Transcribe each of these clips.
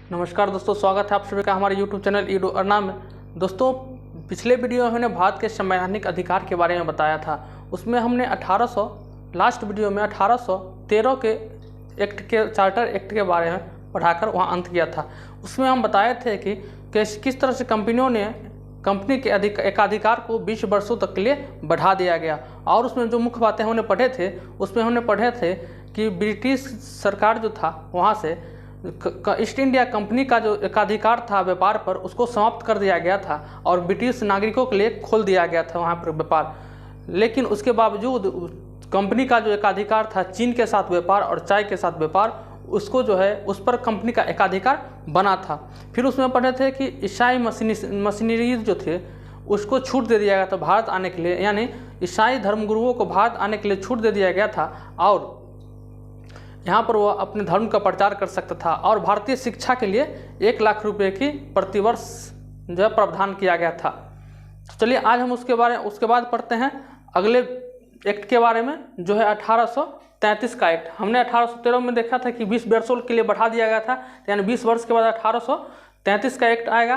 नमस्कार दोस्तों, स्वागत है आप सभी का हमारे YouTube चैनल ईडू अर्ना में। दोस्तों, पिछले वीडियो में हमने भारत के संवैधानिक अधिकार के बारे में बताया था। उसमें हमने लास्ट वीडियो में 1813 के एक्ट के चार्टर एक्ट के बारे में पढ़ाकर वहां अंत किया था। उसमें हम बताए थे कि किस तरह से कंपनियों ने कंपनी के एकाधिकार को 20 वर्षों तक के लिए बढ़ा दिया गया। और उसमें जो मुख्य बातें हमने पढ़े थे, उसमें हमने पढ़े थे कि ब्रिटिश सरकार जो था वहाँ से ईस्ट इंडिया कंपनी का जो एकाधिकार था व्यापार पर, उसको समाप्त कर दिया गया था और ब्रिटिश नागरिकों के लिए खोल दिया गया था वहाँ पर व्यापार। लेकिन उसके बावजूद कंपनी का जो एकाधिकार था चीन के साथ व्यापार और चाय के साथ व्यापार, उसको जो है उस पर कंपनी का एकाधिकार बना था। फिर उसमें पढ़े थे कि ईसाई मशीनरी जो थे उसको छूट दे दिया गया था भारत आने के लिए, यानी ईसाई धर्मगुरुओं को भारत आने के लिए छूट दे दिया गया था और यहाँ पर वह अपने धर्म का प्रचार कर सकता था। और भारतीय शिक्षा के लिए 1 लाख रुपए की प्रतिवर्ष जो है प्रावधान किया गया था। तो चलिए आज हम उसके बाद पढ़ते हैं अगले एक्ट के बारे में, जो है 1833 का एक्ट। हमने 1813 में देखा था कि 20 वर्षों के लिए बढ़ा दिया गया था, यानी 20 वर्ष के बाद 1833 का एक्ट आएगा।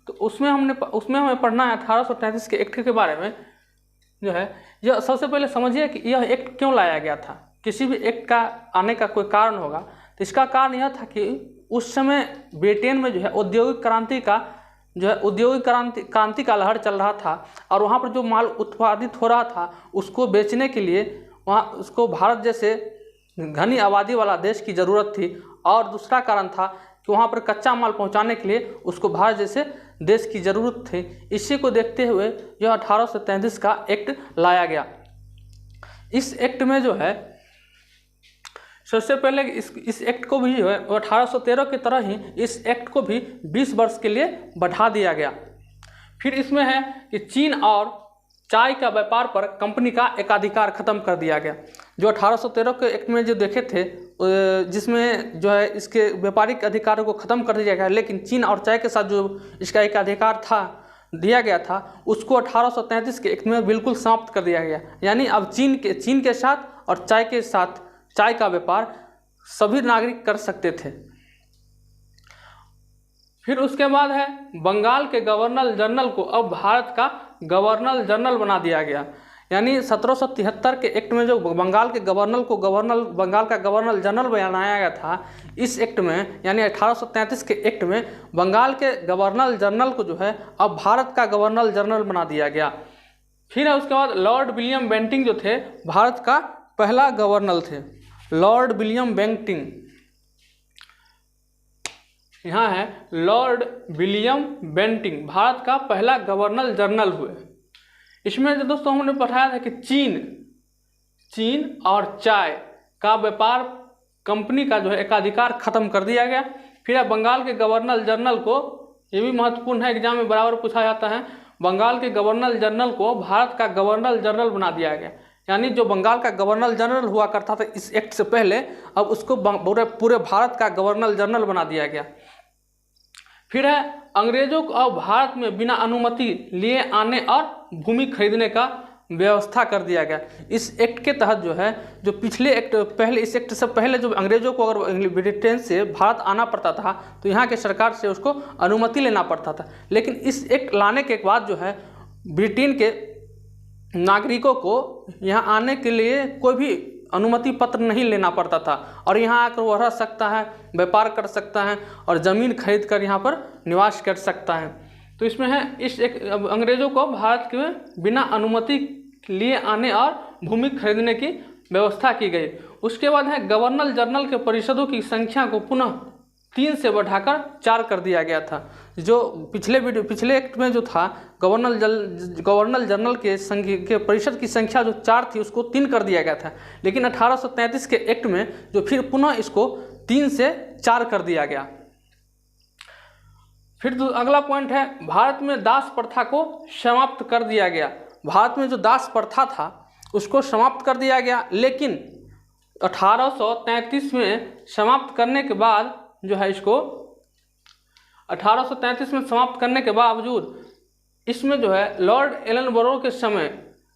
तो उसमें हमें पढ़ना है 1833 के एक्ट के बारे में। जो है यह सबसे पहले समझिए कि यह एक्ट क्यों लाया गया था। किसी भी एक्ट का आने का कोई कारण होगा, तो इसका कारण यह था कि उस समय ब्रिटेन में जो है औद्योगिक क्रांति का लहर चल रहा था और वहाँ पर जो माल उत्पादित हो रहा था उसको बेचने के लिए वहाँ उसको भारत जैसे घनी आबादी वाला देश की ज़रूरत थी। और दूसरा कारण था कि वहाँ पर कच्चा माल पहुँचाने के लिए उसको भारत जैसे देश की ज़रूरत थी। इसी को देखते हुए यह 1833 का एक्ट लाया गया। इस एक्ट में जो है सबसे पहले इस एक्ट को भी जो है 1813 की तरह ही इस एक्ट को भी 20 वर्ष के लिए बढ़ा दिया गया। फिर इसमें है कि चीन और चाय का व्यापार पर कंपनी का एकाधिकार खत्म कर दिया गया। जो 1813 के एक्ट में जो देखे थे, जिसमें जो है इसके व्यापारिक अधिकारों को खत्म कर दिया गया, लेकिन चीन और चाय के साथ जो इसका एकाधिकार था दिया गया था, उसको 1833 के एक्ट में बिल्कुल समाप्त कर दिया गया। यानी अब चीन के साथ और चाय के साथ चाय का व्यापार सभी नागरिक कर सकते थे। फिर उसके बाद है बंगाल के गवर्नर जनरल को अब भारत का गवर्नर जनरल बना दिया गया। यानी 1773 के एक्ट में जो बंगाल का गवर्नर जनरल बनाया गया था, इस एक्ट में यानी 1833 के एक्ट में बंगाल के गवर्नर जनरल को जो है अब भारत का गवर्नर जनरल बना दिया गया। फिर है उसके बाद लॉर्ड विलियम बेंटिंग जो थे भारत का पहला गवर्नर थे। लॉर्ड विलियम बेंटिंग, यहाँ है लॉर्ड विलियम बेंटिंग भारत का पहला गवर्नर जनरल हुए। इसमें जो दोस्तों हमने पढ़ाया था कि चीन और चाय का व्यापार कंपनी का जो है एकाधिकार खत्म कर दिया गया। फिर बंगाल के गवर्नर जनरल को, ये भी महत्वपूर्ण है, एग्जाम में बराबर पूछा जाता है, बंगाल के गवर्नर जनरल को भारत का गवर्नर जनरल बना दिया गया। यानी जो बंगाल का गवर्नर जनरल हुआ करता था इस एक्ट से पहले, अब उसको पूरे भारत का गवर्नर जनरल बना दिया गया। फिर है अंग्रेजों को अब भारत में बिना अनुमति लिए आने और भूमि खरीदने का व्यवस्था कर दिया गया। इस एक्ट के तहत जो है जो इस एक्ट से पहले जो अंग्रेजों को अगर ब्रिटेन से भारत आना पड़ता था तो यहाँ के सरकार से उसको अनुमति लेना पड़ता था। लेकिन इस एक्ट लाने के बाद जो है ब्रिटेन के नागरिकों को यहाँ आने के लिए कोई भी अनुमति पत्र नहीं लेना पड़ता था और यहाँ आकर वह रह सकता है, व्यापार कर सकता है और ज़मीन खरीद कर यहाँ पर निवास कर सकता है। तो इसमें है अंग्रेजों को भारत के बिना अनुमति लिए आने और भूमि खरीदने की व्यवस्था की गई। उसके बाद है गवर्नर जनरल के परिषदों की संख्या को पुनः 3 से बढ़ाकर 4 कर दिया गया था। जो पिछले एक्ट में जो था गवर्नर जनरल के परिषद की संख्या जो 4 थी उसको 3 कर दिया गया था। लेकिन 1833 के एक्ट में जो फिर पुनः इसको 3 से 4 कर दिया गया। फिर अगला पॉइंट है भारत में दास प्रथा को समाप्त कर दिया गया। भारत में जो दास प्रथा था उसको समाप्त कर दिया गया, लेकिन 1833 में समाप्त करने के बाद जो है इसको 1833 में समाप्त करने के बावजूद इसमें जो है लॉर्ड एलनबरो के समय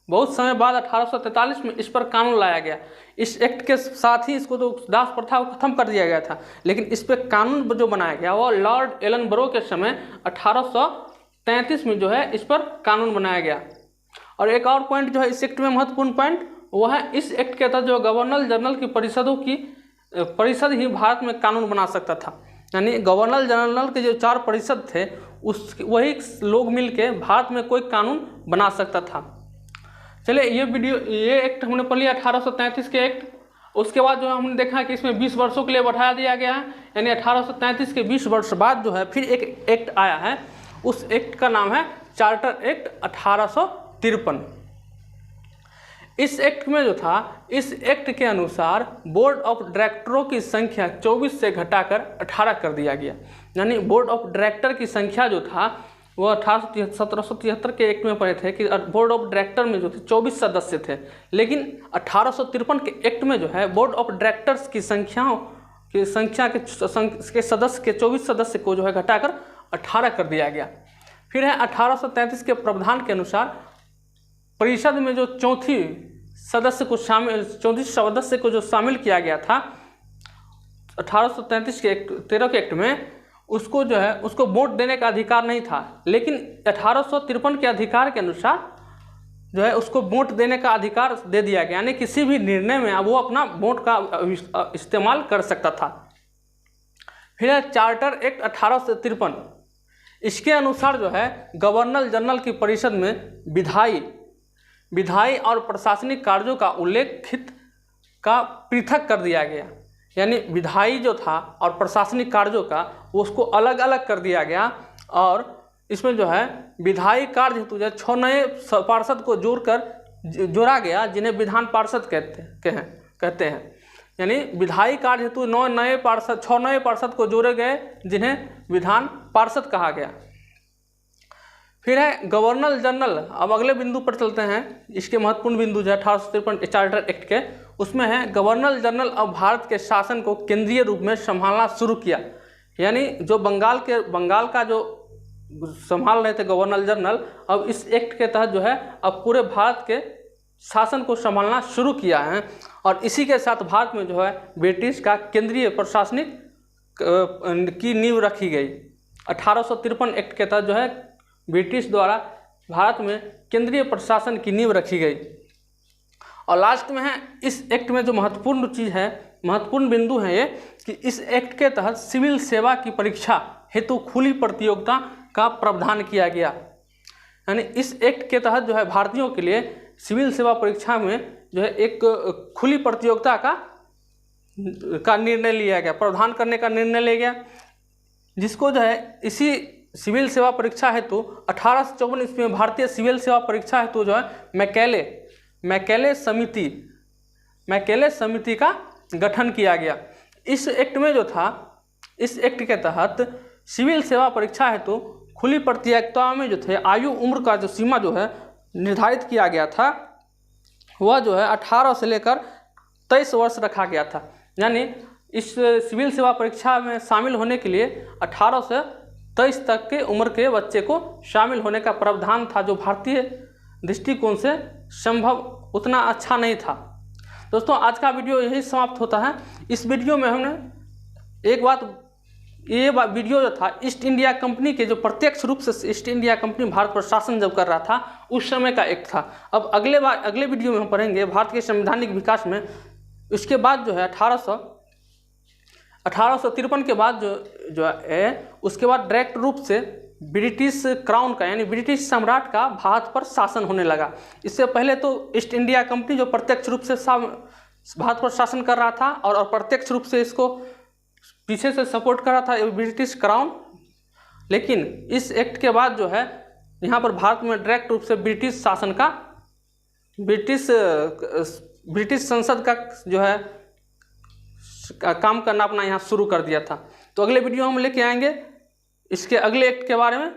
बहुत समय बाद 1843 में इस पर कानून लाया गया। इस एक्ट के साथ ही इसको जो दास प्रथा को खत्म कर दिया गया था, लेकिन इस पर कानून जो बनाया गया वो लॉर्ड एलनबरो के समय 1833 में जो है इस पर कानून बनाया गया। और एक और पॉइंट जो है इस एक्ट में महत्वपूर्ण पॉइंट वो है, इस एक्ट के तहत जो गवर्नर जनरल की परिषद ही भारत में कानून बना सकता था। यानी गवर्नर जनरल के जो 4 परिषद थे वही लोग मिलके भारत में कोई कानून बना सकता था। चलिए ये एक्ट हमने पढ़ लिया 1833 के एक्ट। उसके बाद जो हमने देखा कि इसमें 20 वर्षों के लिए बढ़ा दिया गया है, यानी 1833 के 20 वर्ष बाद जो है फिर एक एक्ट आया है। उस एक्ट का नाम है चार्टर एक्ट 1853। इस एक्ट में जो था, इस एक्ट के अनुसार बोर्ड ऑफ डायरेक्टरों की संख्या 24 से घटाकर 18 कर दिया गया। यानी बोर्ड ऑफ डायरेक्टर की संख्या जो था वो 1773 के एक्ट में पढ़े थे कि बोर्ड ऑफ डायरेक्टर में जो थे 24 सदस्य थे, लेकिन 1853 के एक्ट में जो है बोर्ड ऑफ डायरेक्टर्स की संख्या के सदस्य के 24 सदस्य को जो है घटाकर 18 कर दिया गया। फिर है 1833 के प्रावधान के अनुसार परिषद में जो 34 सदस्य को जो शामिल किया गया था 1833 के 13 के एक्ट में, उसको जो है उसको वोट देने का अधिकार नहीं था, लेकिन 1853 के अधिकार के अनुसार जो है उसको वोट देने का अधिकार दे दिया गया। यानी किसी भी निर्णय में वो अपना वोट का इस्तेमाल कर सकता था। फिर है चार्टर एक्ट 1853। इसके अनुसार जो है गवर्नर जनरल की परिषद में विधायी और प्रशासनिक कार्यों का उल्लेखित का पृथक कर दिया गया। यानी विधायी जो था और प्रशासनिक कार्यों का उसको अलग अलग कर दिया गया, और इसमें जो है विधायी कार्य हेतु जो 6 नए पार्षद को जोड़ा गया, जिन्हें विधान पार्षद कहते हैं। यानी विधायी कार्य हेतु 6 नए पार्षद को जोड़े गए, जिन्हें विधान पार्षद कहा गया। फिर है गवर्नर जनरल। अब अगले बिंदु पर चलते हैं। इसके महत्वपूर्ण बिंदु जो है 1853 चार्टर एक्ट के, उसमें है गवर्नर जनरल अब भारत के शासन को केंद्रीय रूप में संभालना शुरू किया। यानी जो बंगाल का जो संभाल रहे थे गवर्नर जनरल, अब इस एक्ट के तहत जो है अब पूरे भारत के शासन को संभालना शुरू किया है। और इसी के साथ भारत में जो है ब्रिटिश का केंद्रीय प्रशासनिक की नींव रखी गई। 1853 एक्ट के तहत जो है ब्रिटिश द्वारा भारत में केंद्रीय प्रशासन की नींव रखी गई। और लास्ट में है इस एक्ट में जो महत्वपूर्ण बिंदु है ये, कि इस एक्ट के तहत सिविल सेवा की परीक्षा हेतु खुली प्रतियोगिता का प्रावधान किया गया। यानी इस एक्ट के तहत जो है भारतीयों के लिए सिविल सेवा परीक्षा में जो है एक खुली प्रतियोगिता का निर्णय लिया गया, प्रावधान करने का निर्णय लिया गया, जिसको जो है इसी सिविल सेवा परीक्षा हेतु 1854 ईस्वी में भारतीय सिविल सेवा परीक्षा हेतु जो है मैकेले समिति का गठन किया गया। इस एक्ट में जो था, इस एक्ट के तहत सिविल सेवा परीक्षा हेतु खुली प्रतियोगिताओं में जो थे आयु उम्र का जो सीमा जो है निर्धारित किया गया था, वह जो है 18 से लेकर 23 वर्ष रखा गया था। यानी इस सिविल सेवा परीक्षा में शामिल होने के लिए 18 से 23 तक के उम्र के बच्चे को शामिल होने का प्रावधान था, जो भारतीय दृष्टिकोण से संभव उतना अच्छा नहीं था। दोस्तों, आज का वीडियो यही समाप्त होता है। इस वीडियो में हमने एक बात, ये वीडियो जो था ईस्ट इंडिया कंपनी के, जो प्रत्यक्ष रूप से ईस्ट इंडिया कंपनी भारत पर शासन जब कर रहा था उस समय का एक्ट था। अब अगले वीडियो में हम पढ़ेंगे भारत के संवैधानिक विकास में। उसके बाद जो है 1853 के बाद जो है उसके बाद डायरेक्ट रूप से ब्रिटिश क्राउन का, यानी ब्रिटिश सम्राट का भारत पर शासन होने लगा। इससे पहले तो ईस्ट इंडिया कंपनी जो प्रत्यक्ष रूप से भारत पर शासन कर रहा था और प्रत्यक्ष रूप से इसको पीछे से सपोर्ट कर रहा था ब्रिटिश क्राउन। लेकिन इस एक्ट के बाद जो है यहाँ पर भारत में डायरेक्ट रूप से ब्रिटिश शासन का, ब्रिटिश संसद का जो है काम करना अपना यहाँ शुरू कर दिया था। तो अगले वीडियो हम लेके आएंगे इसके अगले एक्ट के बारे में।